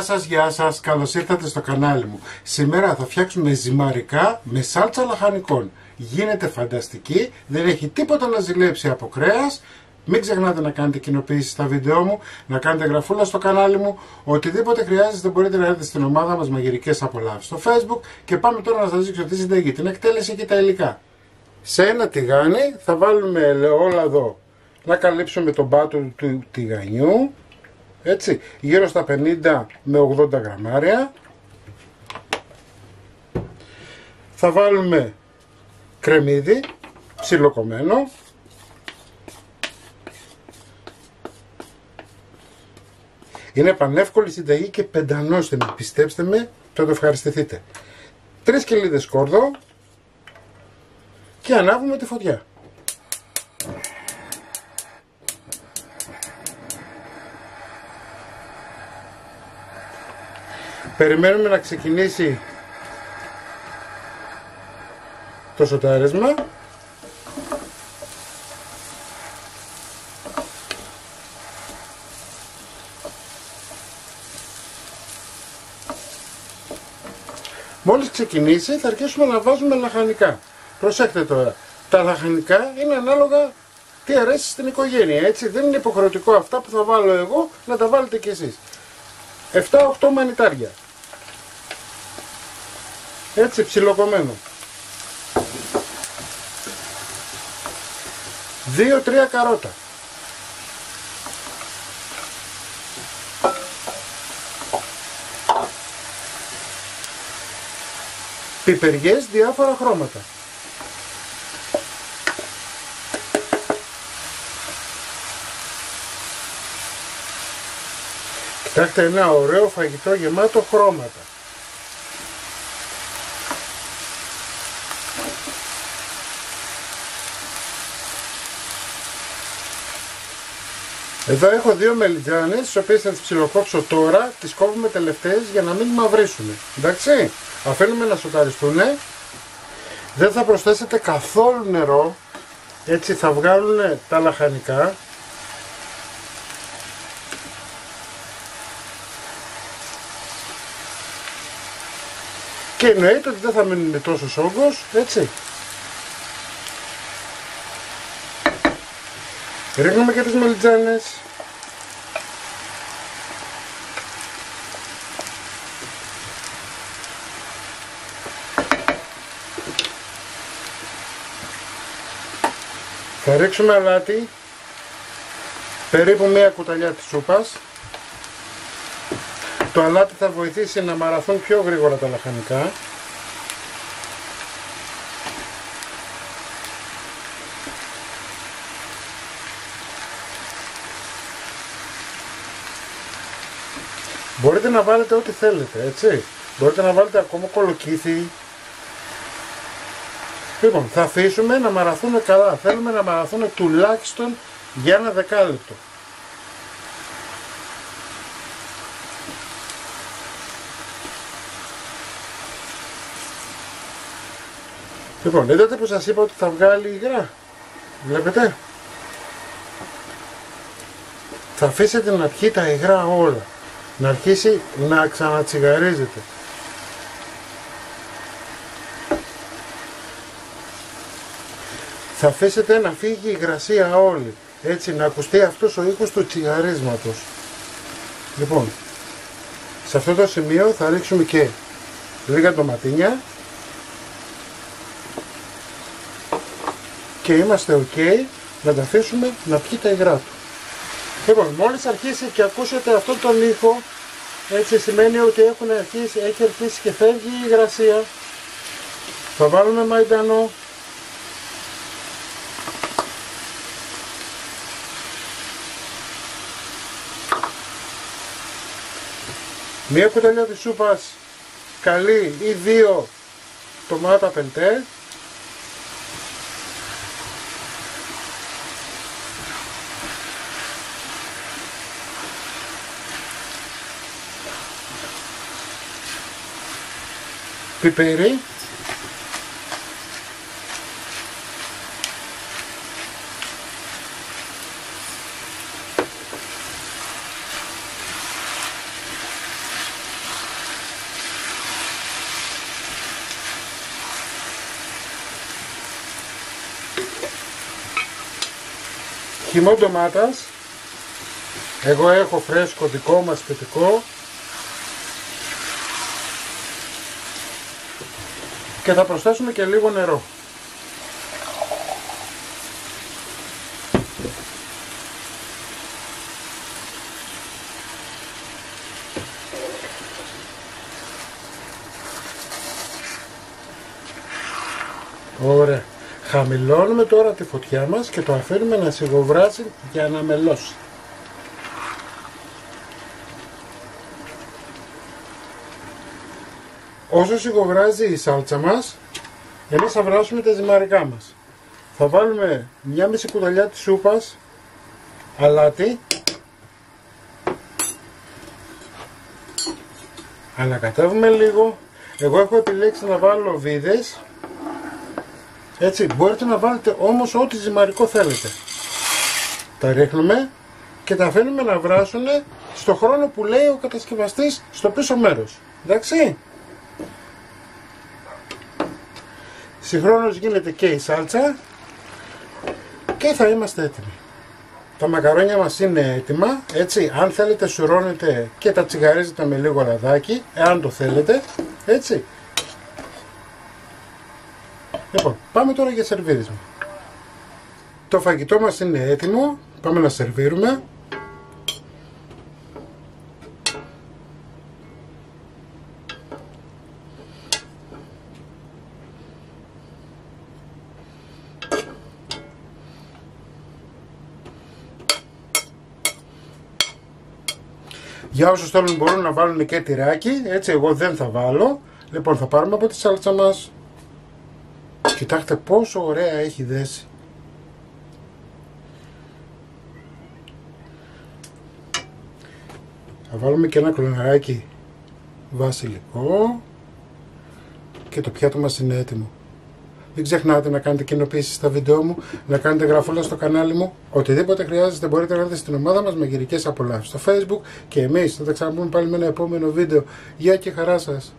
γεια σας, καλώς ήρθατε στο κανάλι μου. Σήμερα θα φτιάξουμε ζυμαρικά με σάλτσα λαχανικών. Γίνεται φανταστική, δεν έχει τίποτα να ζηλέψει από κρέας. Μην ξεχνάτε να κάνετε κοινοποίηση στα βίντεό μου, να κάνετε γραφούλα στο κανάλι μου. Οτιδήποτε χρειάζεται μπορείτε να έρθετε στην ομάδα μας Μαγειρικές Απολαύσεις στο Facebook. Και πάμε τώρα να σας δείξω τη συνταγή, την εκτέλεση και τα υλικά. Σε ένα τηγάνι θα βάλουμε ελαιόλαδο να καλύψουμε τον πάτο του τηγανιού. Έτσι, γύρω στα 50 με 80 γραμμάρια. Θα βάλουμε κρεμμύδι ψιλοκομμένο. Είναι πανεύκολη συνταγή και πεντανόστιμη, πιστέψτε με, θα το ευχαριστηθείτε. 3 κιλίδες σκόρδο και ανάβουμε τη φωτιά. Περιμένουμε να ξεκινήσει το σοτάρισμα. Μόλις ξεκινήσει θα αρχίσουμε να βάζουμε λαχανικά. Προσέξτε τώρα, τα λαχανικά είναι ανάλογα τι αρέσει στην οικογένεια, έτσι. Δεν είναι υποχρεωτικό αυτά που θα βάλω εγώ να τα βάλετε κι εσείς. 7-8 μανιτάρια. Έτσι, ψιλοκομμένο. 2-3 καρότα. Πιπεριές διάφορα χρώματα. Κοιτάξτε, ένα ωραίο φαγητό γεμάτο χρώματα. Εδώ έχω 2 μελιτζάνες, τις οποίες θα τις ψιλοκόψω τώρα, τις κόβουμε τελευταίες για να μην μαυρίσουν. Εντάξει, αφήνουμε να σοταριστούν. Δεν θα προσθέσετε καθόλου νερό, έτσι θα βγάλουν τα λαχανικά. Και εννοείται ότι δεν θα μείνει τόσο όγκος, έτσι. Ρίχνουμε και τις μελιτζάνες. Θα ρίξουμε αλάτι, περίπου 1 κουταλιά της σούπας. Το αλάτι θα βοηθήσει να μαραθούν πιο γρήγορα τα λαχανικά. Μπορείτε να βάλετε ό,τι θέλετε, έτσι. Μπορείτε να βάλετε ακόμα κολοκύθι. Λοιπόν, θα αφήσουμε να μαραθούν καλά. Θέλουμε να μαραθούν τουλάχιστον για 1 δεκάλεπτο. Λοιπόν, είδατε που σας είπα ότι θα βγάλει υγρά. Βλέπετε. Θα αφήσετε να πιει τα υγρά όλα. Να αρχίσει να ξανατσιγαρίζεται. Θα αφήσετε να φύγει η υγρασία όλη. Έτσι, να ακουστεί αυτός ο ήχος του τσιγαρίσματος. Λοιπόν, σε αυτό το σημείο θα ρίξουμε και λίγα ντοματίνια. Και είμαστε ok να τα αφήσουμε να πιει τα υγρά του. Λοιπόν, μόλις αρχίσει και ακούσετε αυτόν τον ήχο, έτσι σημαίνει ότι έχει αρχίσει και φεύγει η υγρασία. Θα βάλουμε μαϊντανό. Μία κουταλιά της σούπας καλή ή 2 ντομάτα πεντέ. Πιπέρι. χυμό ντομάτας. Εγώ έχω φρέσκο δικό μας σπιτικό. Και θα προσθέσουμε και λίγο νερό. Ωραία. Χαμηλώνουμε τώρα τη φωτιά μας και το αφήνουμε να σιγοβράσει για να μελώσει. Όσο σιγοβράζει η σάλτσα μας, εμείς θα βράσουμε τα ζυμαρικά μας. Θα βάλουμε μια μισή κουταλιά της σούπας αλάτι. Ανακατεύουμε λίγο. Εγώ έχω επιλέξει να βάλω βίδες. Έτσι, μπορείτε να βάλετε όμως ό,τι ζυμαρικό θέλετε. Τα ρίχνουμε και τα αφήνουμε να βράσουν στο χρόνο που λέει ο κατασκευαστής στο πίσω μέρος. Εντάξει. Συγχρόνως γίνεται και η σάλτσα και θα είμαστε έτοιμοι. Τα μακαρόνια μας είναι έτοιμα. Έτσι, αν θέλετε σουρώνετε και τα τσιγαρίζετε με λίγο λαδάκι, εάν το θέλετε. Έτσι. Λοιπόν, πάμε τώρα για σερβίρισμα. Το φαγητό μας είναι έτοιμο. Πάμε να σερβίρουμε. Για όσους θέλουν μπορούν να βάλουν και τυράκι. Έτσι, εγώ δεν θα βάλω. Λοιπόν, θα πάρουμε από τη σάλτσα μας. Κοιτάξτε πόσο ωραία έχει δέσει. Θα βάλουμε και ένα κλωναράκι βασιλικό και το πιάτο μας είναι έτοιμο. Μην ξεχνάτε να κάνετε κοινοποίησεις στα βίντεο μου, να κάνετε γραφούλα στο κανάλι μου. Οτιδήποτε χρειάζεστε μπορείτε να έρθετε στην ομάδα μας με γυρικές απολαύσεις στο Facebook και εμείς θα τα ξαναπούμε πάλι με ένα επόμενο βίντεο. Γεια και χαρά σας!